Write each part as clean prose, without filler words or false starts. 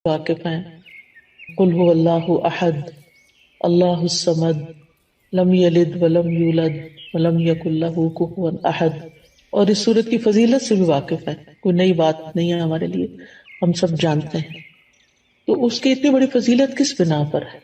واقف ہیں. قل هو اللہ احد اللہ الصمد لم یلد ولم یولد ولم یکن لہ کفوا احد. اور اس صورت کی فضیلت سے بھی واقف ہے، کوئی نئی بات نہیں ہے ہمارے لیے، ہم سب جانتے ہیں. تو اس کی اتنی بڑی فضیلت کس بنا پر ہے؟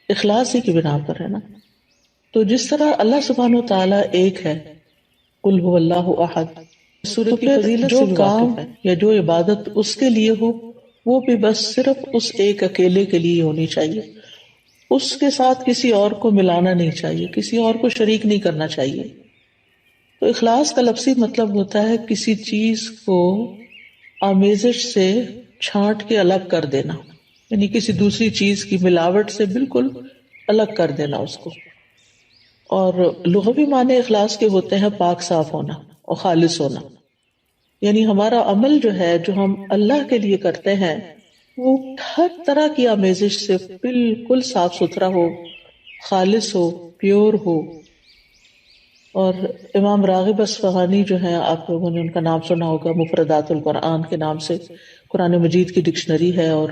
اخلاص ہی کی بنا پر ہے نا. تو جس طرح اللہ سبحانہ و تعالیٰ ایک ہے، قل هو اللہ احد، تو پھر جو کام یا جو عبادت اس کے لیے ہو وہ بھی بس صرف اس ایک اکیلے کے لیے ہونی چاہیے، اس کے ساتھ کسی اور کو ملانا نہیں چاہیے، کسی اور کو شریک نہیں کرنا چاہیے. تو اخلاص کا لفظی مطلب ہوتا ہے کسی چیز کو آمیزش سے چھانٹ کے الگ کر دینا، یعنی کسی دوسری چیز کی ملاوٹ سے بالکل الگ کر دینا اس کو. اور لغوی معنی اخلاص کے ہوتے ہیں پاک صاف ہونا اور خالص ہونا، یعنی ہمارا عمل جو ہے جو ہم اللہ کے لیے کرتے ہیں وہ ہر طرح کی آمیزش سے بالکل صاف ستھرا ہو، خالص ہو، پیور ہو. اور امام راغب اصفہانی جو ہیں، آپ لوگوں نے ان کا نام سنا ہوگا، مفردات القرآن کے نام سے قرآن مجید کی ڈکشنری ہے اور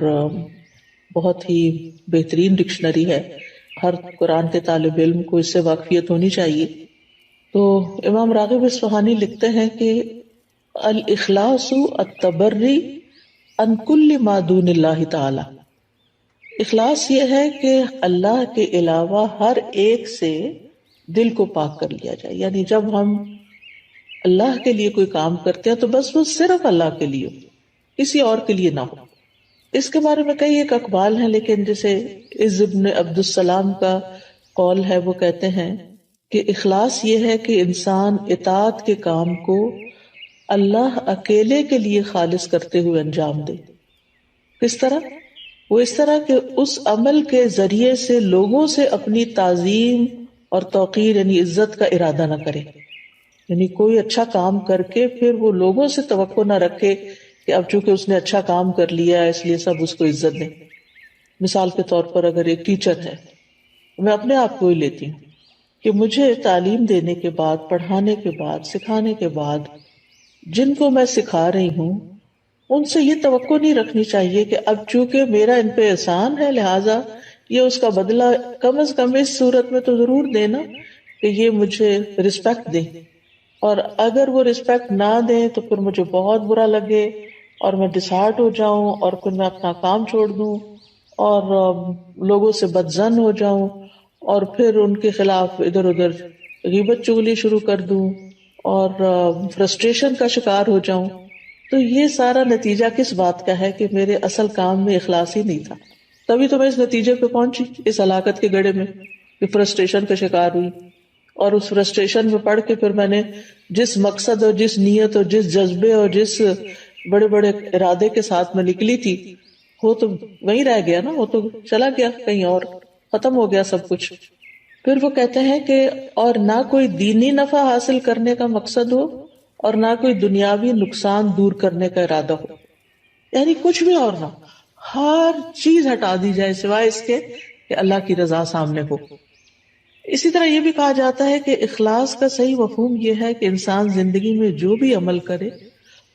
بہت ہی بہترین ڈکشنری ہے. ہر قرآن کے طالب علم کو اس سے واقفیت ہونی چاہیے. تو امام راغب اصفہانی لکھتے ہیں کہ الاخلاص التبری عن کل ما دون اللہ تعالی. اخلاص یہ ہے کہ اللہ کے علاوہ ہر ایک سے دل کو پاک کر لیا جائے، یعنی جب ہم اللہ کے لیے کوئی کام کرتے ہیں تو بس وہ صرف اللہ کے لیے ہو، کسی اور کے لیے نہ ہو. اس کے بارے میں کئی ایک اقوال ہیں، لیکن جیسے عز ابن عبد السلام کا قول ہے، وہ کہتے ہیں کہ اخلاص یہ ہے کہ انسان اطاعت کے کام کو اللہ اکیلے کے لیے خالص کرتے ہوئے انجام دے. کس طرح؟ وہ اس طرح کہ اس عمل کے ذریعے سے لوگوں سے اپنی تعظیم اور توقیر یعنی عزت کا ارادہ نہ کرے، یعنی کوئی اچھا کام کر کے پھر وہ لوگوں سے توقع نہ رکھے کہ اب چونکہ اس نے اچھا کام کر لیا ہے اس لیے سب اس کو عزت دیں. مثال کے طور پر اگر ایک ٹیچر ہے، میں اپنے آپ کو ہی لیتی ہوں کہ مجھے تعلیم دینے کے بعد، پڑھانے کے بعد، سکھانے کے بعد جن کو میں سکھا رہی ہوں ان سے یہ توقع نہیں رکھنی چاہیے کہ اب چونکہ میرا ان پہ احسان ہے لہٰذا یہ اس کا بدلہ کم از کم اس صورت میں تو ضرور دینا کہ یہ مجھے رسپیکٹ دیں. اور اگر وہ رسپیکٹ نہ دیں تو پھر مجھے بہت برا لگے اور میں ڈسہارٹ ہو جاؤں اور پھر میں اپنا کام چھوڑ دوں اور لوگوں سے بدظن ہو جاؤں اور پھر ان کے خلاف ادھر ادھر غیبت چغلی شروع کر دوں اور فرسٹریشن کا شکار ہو جاؤں. تو یہ سارا نتیجہ کس بات کا ہے کہ میرے اصل کام میں اخلاص ہی نہیں تھا. تبھی تو میں اس نتیجے پہ پہنچی، اس ہلاکت کے گڑھے میں، کہ فرسٹریشن کا شکار ہوئی اور اس فرسٹریشن میں پڑھ کے پھر میں نے جس مقصد اور جس نیت اور جس جذبے اور جس بڑے بڑے ارادے کے ساتھ میں نکلی تھی وہ تو وہیں رہ گیا نا، وہ تو چلا گیا کہیں اور، ختم ہو گیا سب کچھ. پھر وہ کہتے ہیں کہ اور نہ کوئی دینی نفع حاصل کرنے کا مقصد ہو اور نہ کوئی دنیاوی نقصان دور کرنے کا ارادہ ہو، یعنی کچھ بھی اور نہ، ہر چیز ہٹا دی جائے سوائے اس کے کہ اللہ کی رضا سامنے ہو. اسی طرح یہ بھی کہا جاتا ہے کہ اخلاص کا صحیح مفہوم یہ ہے کہ انسان زندگی میں جو بھی عمل کرے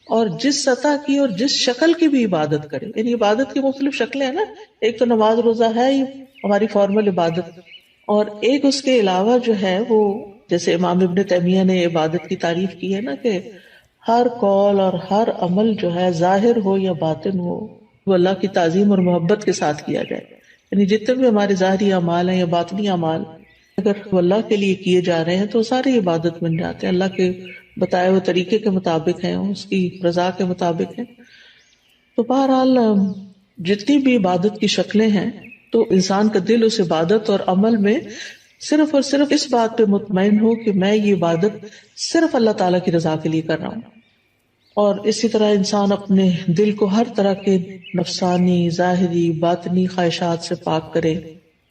اور جس سطح کی اور جس شکل کی بھی عبادت کرے، یعنی عبادت کی مختلف شکلیں ہیں نا، ایک تو نماز روزہ ہے ہی ہماری فارمل عبادت، اور ایک اس کے علاوہ جو ہے وہ جیسے امام ابن تیمیہ نے عبادت کی تعریف کی ہے نا کہ ہر قول اور ہر عمل جو ہے ظاہر ہو یا باطن ہو وہ اللہ کی تعظیم اور محبت کے ساتھ کیا جائے. یعنی جتنے بھی ہمارے ظاہری اعمال ہیں یا باطنی اعمال اگر وہ اللہ کے لیے کیے جا رہے ہیں تو ساری عبادت بن جاتے ہیں، اللہ کے بتائے ہوئے طریقے کے مطابق ہیں، اس کی رضا کے مطابق ہیں. تو بہرحال جتنی بھی عبادت کی شکلیں ہیں تو انسان کا دل اس عبادت اور عمل میں صرف اور صرف اس بات پہ مطمئن ہو کہ میں یہ عبادت صرف اللہ تعالیٰ کی رضا کے لیے کر رہا ہوں. اور اسی طرح انسان اپنے دل کو ہر طرح کے نفسانی، ظاہری، باطنی خواہشات سے پاک کرے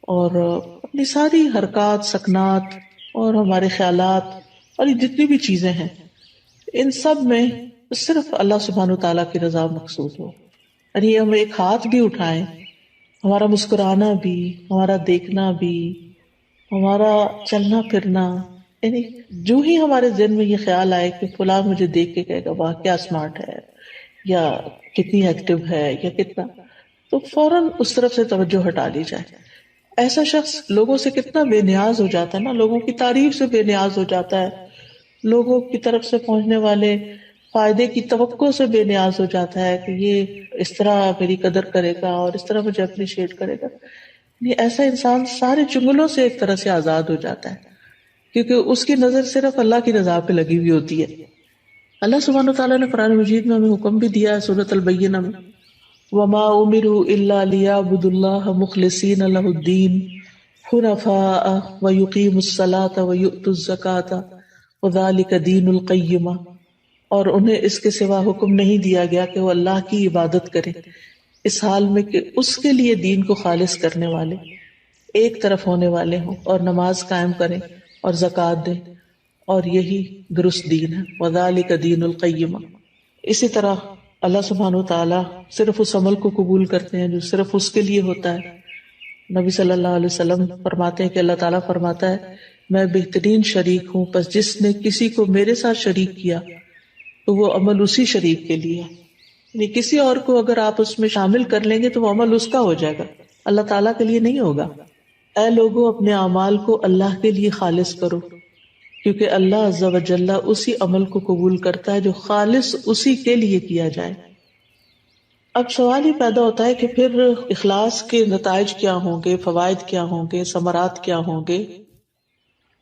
اور اپنی ساری حرکات، سکنات اور ہمارے خیالات اور یہ جتنی بھی چیزیں ہیں ان سب میں صرف اللہ سبحانہ و تعالیٰ کی رضا مقصود ہو. یعنی ہم ایک ہاتھ بھی اٹھائیں، ہمارا مسکرانا بھی، ہمارا دیکھنا بھی، ہمارا چلنا پھرنا، یعنی جو ہی ہمارے ذہن میں یہ خیال آئے کہ فلاں مجھے دیکھ کے کہے گا واہ کیا اسمارٹ ہے یا کتنی ایکٹیو ہے یا کتنا، تو فوراً اس طرف سے توجہ ہٹا لی جائے. ایسا شخص لوگوں سے کتنا بے نیاز ہو جاتا ہے نا، لوگوں کی تعریف سے بے نیاز ہو جاتا ہے، لوگوں کی طرف سے پہنچنے والے فائدے کی توقع سے بے نیاز ہو جاتا ہے کہ یہ اس طرح میری قدر کرے گا اور اس طرح مجھے اپریشیٹ کرے گا. یہ ایسا انسان سارے چنگلوں سے ایک طرح سے آزاد ہو جاتا ہے، کیونکہ اس کی نظر صرف اللہ کی رضا پہ لگی ہوئی ہوتی ہے. اللہ سبحانہ وتعالیٰ نے قرآن مجید میں ہمیں حکم بھی دیا ہے سورۃ البینہ میں، وَمَا أُمِرُوا إِلَّا لِيَعْبُدُوا اللَّهَ مُخْلِصِينَ لَهُ الدِّينَ حُنَفَاءَ وَيُقِيمُوا الصَّلَاةَ وَيُؤْتُوا الزَّكَاةَ وَذَلِكَ دِينُ الْقَيِّمَةِ. اور انہیں اس کے سوا حکم نہیں دیا گیا کہ وہ اللہ کی عبادت کریں اس حال میں کہ اس کے لیے دین کو خالص کرنے والے، ایک طرف ہونے والے ہوں، اور نماز قائم کریں اور زکوٰۃ دیں، اور یہی درست دین ہے. وَذَلِكَ دِينُ الْقَيِّمَةِ. اسی طرح اللہ سبحانہ وتعالیٰ صرف اس عمل کو قبول کرتے ہیں جو صرف اس کے لیے ہوتا ہے. نبی صلی اللہ علیہ وسلم فرماتے ہیں کہ اللہ تعالیٰ فرماتا ہے میں بہترین شریک ہوں، پس جس نے کسی کو میرے ساتھ شریک کیا تو وہ عمل اسی شریک کے لیے ہے. یعنی کسی اور کو اگر آپ اس میں شامل کر لیں گے تو وہ عمل اس کا ہو جائے گا، اللہ تعالیٰ کے لیے نہیں ہوگا. اے لوگوں اپنے اعمال کو اللہ کے لیے خالص کرو، کیونکہ اللہ عز و جل اسی عمل کو قبول کرتا ہے جو خالص اسی کے لیے کیا جائے. اب سوال ہی پیدا ہوتا ہے کہ پھر اخلاص کے نتائج کیا ہوں گے، فوائد کیا ہوں گے، ثمرات کیا ہوں گے.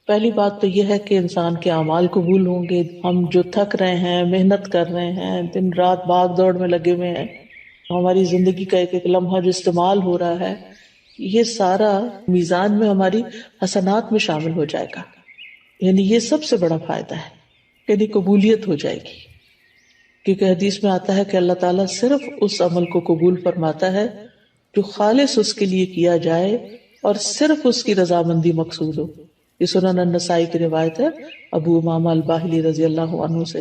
پہلی بات تو یہ ہے کہ انسان کے اعمال قبول ہوں گے. ہم جو تھک رہے ہیں، محنت کر رہے ہیں، دن رات بھاگ دوڑ میں لگے ہوئے ہیں، ہماری زندگی کا ایک ایک لمحہ جو استعمال ہو رہا ہے، یہ سارا میزان میں ہماری حسنات میں شامل ہو جائے گا. یعنی یہ سب سے بڑا فائدہ ہے، یعنی قبولیت ہو جائے گی. کیونکہ حدیث میں آتا ہے کہ اللہ تعالیٰ صرف اس عمل کو قبول فرماتا ہے جو خالص اس کے لیے کیا جائے اور صرف اس کی رضامندی مقصود ہو. یہ سنن النسائی کی روایت ہے ابو امامہ الباہلی رضی اللہ عنہ سے.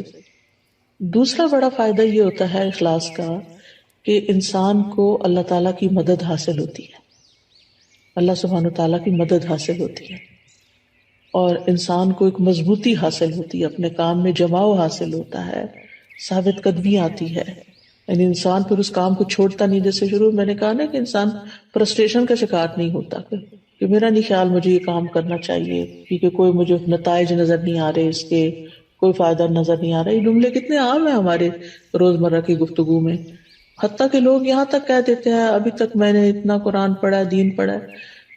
دوسرا بڑا فائدہ یہ ہوتا ہے اخلاص کا کہ انسان کو اللہ تعالیٰ کی مدد حاصل ہوتی ہے، اللہ سبحانہ تعالیٰ کی مدد حاصل ہوتی ہے، اور انسان کو ایک مضبوطی حاصل ہوتی ہے، اپنے کام میں جماؤ حاصل ہوتا ہے، ثابت قدمی آتی ہے. یعنی انسان پھر اس کام کو چھوڑتا نہیں. جیسے شروع میں نے کہا نا کہ انسان فرسٹریشن کا شکار نہیں ہوتا کہ میرا نہیں خیال مجھے یہ کام کرنا چاہیے کیونکہ کوئی مجھے نتائج نظر نہیں آ رہے، اس کے کوئی فائدہ نظر نہیں آ رہا. یہ جملے کتنے عام ہیں ہمارے روزمرہ کی گفتگو میں، حتیٰ کہ لوگ یہاں تک کہہ دیتے ہیں ابھی تک میں نے اتنا قرآن پڑھا، دین پڑھا،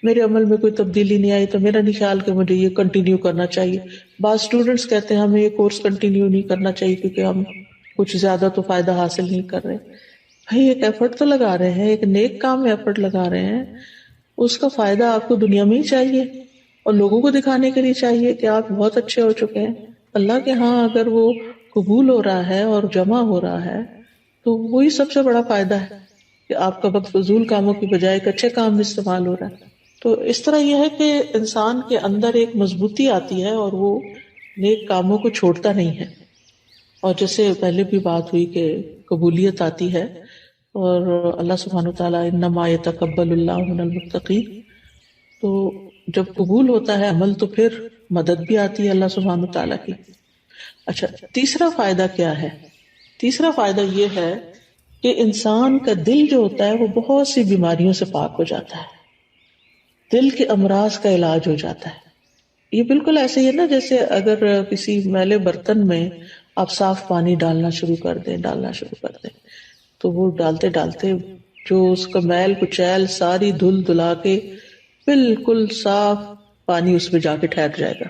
میرے عمل میں کوئی تبدیلی نہیں آئی تو میرا نہیں خیال کہ مجھے یہ کنٹینیو کرنا چاہیے. بعض اسٹوڈینٹس کہتے ہیں ہمیں یہ کورس کنٹینیو نہیں کرنا چاہیے کیونکہ ہم کچھ زیادہ تو فائدہ حاصل نہیں کر رہے. بھائی ایک ایفرٹ تو لگا رہے ہیں، ایک نیک کام میں ایفرٹ لگا رہے ہیں، اس کا فائدہ آپ کو دنیا میں ہی چاہیے اور لوگوں کو دکھانے کے لیے چاہیے کہ آپ بہت اچھے ہو چکے ہیں. اللہ کے ہاں اگر وہ قبول ہو رہا ہے اور جمع ہو رہا ہے تو وہی سب سے بڑا فائدہ ہے کہ آپ کا وقت فضول کاموں کی بجائے ایک اچھے کام میں استعمال ہو رہا ہے. تو اس طرح یہ ہے کہ انسان کے اندر ایک مضبوطی آتی ہے اور وہ نیک کاموں کو چھوڑتا نہیں ہے. اور جیسے پہلے بھی بات ہوئی کہ قبولیت آتی ہے اور اللہ سبحانہ وتعالیٰ انما یتقبل اللہ من المتقین. تو جب قبول ہوتا ہے عمل تو پھر مدد بھی آتی ہے اللہ سبحانہ وتعالیٰ کی. اچھا، تیسرا فائدہ کیا ہے؟ تیسرا فائدہ یہ ہے کہ انسان کا دل جو ہوتا ہے وہ بہت سی بیماریوں سے پاک ہو جاتا ہے، دل کے امراض کا علاج ہو جاتا ہے. یہ بالکل ایسے ہی ہے نا جیسے اگر کسی میلے برتن میں آپ صاف پانی ڈالنا شروع کر دیں تو وہ ڈالتے ڈالتے جو اس کا میل کچیل ساری دھل دلا کے بالکل صاف پانی اس میں جا کے ٹھہر جائے گا.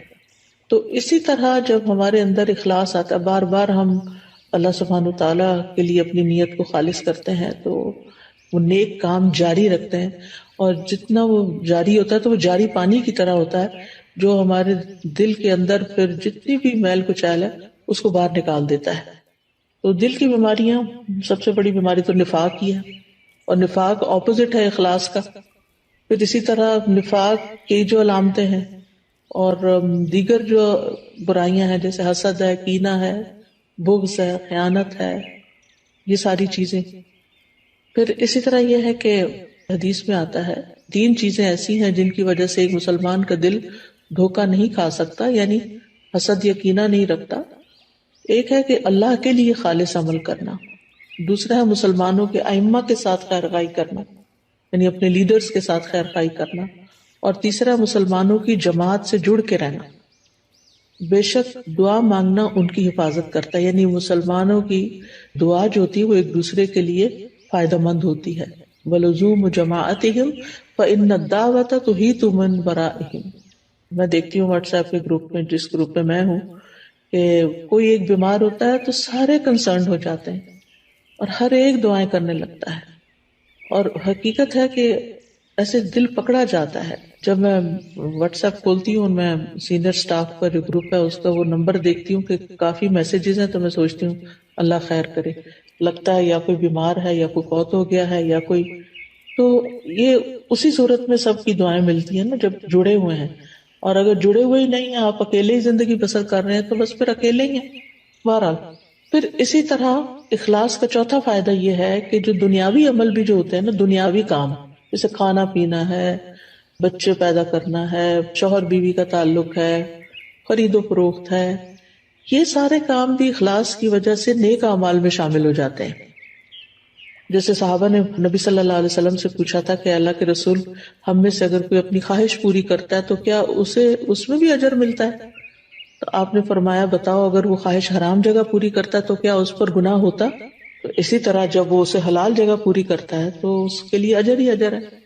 تو اسی طرح جب ہمارے اندر اخلاص آتا ہے، بار بار ہم اللہ سبحانہ تعالیٰ کے لیے اپنی نیت کو خالص کرتے ہیں تو وہ نیک کام جاری رکھتے ہیں، اور جتنا وہ جاری ہوتا ہے تو وہ جاری پانی کی طرح ہوتا ہے جو ہمارے دل کے اندر پھر جتنی بھی میل کچیل ہے اس کو باہر نکال دیتا ہے. تو دل کی بیماریاں، سب سے بڑی بیماری تو نفاق ہی ہے، اور نفاق اپوزٹ ہے اخلاص کا. پھر اسی طرح نفاق کی جو علامتیں ہیں اور دیگر جو برائیاں ہیں جیسے حسد ہے، کینہ ہے، بغض ہے، خیانت ہے، یہ ساری چیزیں. پھر اسی طرح یہ ہے کہ حدیث میں آتا ہے 3 چیزیں ایسی ہیں جن کی وجہ سے ایک مسلمان کا دل دھوکہ نہیں کھا سکتا، یعنی حسد یا کینہ نہیں رکھتا. ایک ہے کہ اللہ کے لیے خالص عمل کرنا، دوسرا ہے مسلمانوں کے ائمہ کے ساتھ خیر خواہی کرنا، یعنی اپنے لیڈرز کے ساتھ خیر خواہی کرنا، اور تیسرا مسلمانوں کی جماعت سے جڑ کے رہنا۔ بے شک دعا مانگنا ان کی حفاظت کرتا ہے، یعنی مسلمانوں کی دعا جو ہوتی ہے وہ ایک دوسرے کے لیے فائدہ مند ہوتی ہے۔ وَلُزُومُ جَمَاعَتِهِمْ فَإِنَّ الدَّعْوَةَ تُحِيطُ مِن وَرَائِهِمْ۔ میں دیکھتی ہوں واٹس ایپ کے گروپ میں، جس گروپ میں ہوں، کہ کوئی ایک بیمار ہوتا ہے تو سارے کنسرنڈ ہو جاتے ہیں اور ہر ایک دعائیں کرنے لگتا ہے، اور حقیقت ہے کہ ایسے دل پکڑا جاتا ہے۔ جب میں واٹس ایپ کھولتی ہوں، میں سینئر سٹاف کا جو گروپ ہے اس کا وہ نمبر دیکھتی ہوں کہ کافی میسیجز ہیں، تو میں سوچتی ہوں اللہ خیر کرے، لگتا ہے یا کوئی بیمار ہے یا کوئی فوت ہو گیا ہے یا کوئی، تو یہ اسی صورت میں سب کی دعائیں ملتی ہیں نا جب جڑے ہوئے ہیں، اور اگر جڑے ہوئے ہی نہیں ہیں، آپ اکیلے ہی زندگی بسر کر رہے ہیں تو بس پھر اکیلے ہی ہیں بہرحال۔ پھر اسی طرح اخلاص کا چوتھا فائدہ یہ ہے کہ جو دنیاوی عمل بھی جو ہوتے ہیں نا، دنیاوی کام جیسے کھانا پینا ہے، بچے پیدا کرنا ہے، شوہر بیوی کا تعلق ہے، خرید و فروخت ہے، یہ سارے کام بھی اخلاص کی وجہ سے نیک اعمال میں شامل ہو جاتے ہیں۔ جیسے صحابہ نے نبی صلی اللہ علیہ وسلم سے پوچھا تھا کہ اللہ کے رسول، ہم میں سے اگر کوئی اپنی خواہش پوری کرتا ہے تو کیا اسے اس میں بھی اجر ملتا ہے؟ تو آپ نے فرمایا بتاؤ، اگر وہ خواہش حرام جگہ پوری کرتا ہے تو کیا اس پر گناہ ہوتا؟ تو اسی طرح جب وہ اسے حلال جگہ پوری کرتا ہے تو اس کے لیے اجر ہی اجر ہے۔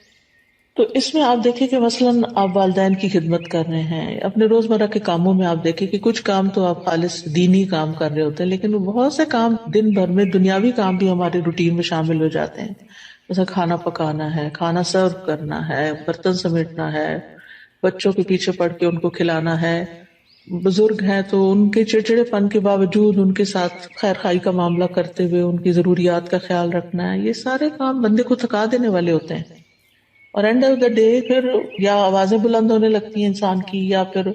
تو اس میں آپ دیکھیں کہ مثلاً آپ والدین کی خدمت کر رہے ہیں، اپنے روزمرہ کے کاموں میں آپ دیکھیں کہ کچھ کام تو آپ خالص دینی کام کر رہے ہوتے ہیں، لیکن بہت سے کام دن بھر میں دنیاوی کام بھی ہمارے روٹین میں شامل ہو جاتے ہیں، جیسے کھانا پکانا ہے، کھانا سرو کرنا ہے، برتن سمیٹنا ہے، بچوں کے پیچھے پڑ کے ان کو کھلانا ہے، بزرگ ہیں تو ان کے چڑچڑے پن کے باوجود ان کے ساتھ خیر خواہی کا معاملہ کرتے ہوئے ان کی ضروریات کا خیال رکھنا ہے، یہ سارے کام بندے کو تھکا دینے والے ہوتے ہیں، اور اینڈ آف دا ڈے پھر یا آوازیں بلند ہونے لگتی ہیں انسان کی، یا پھر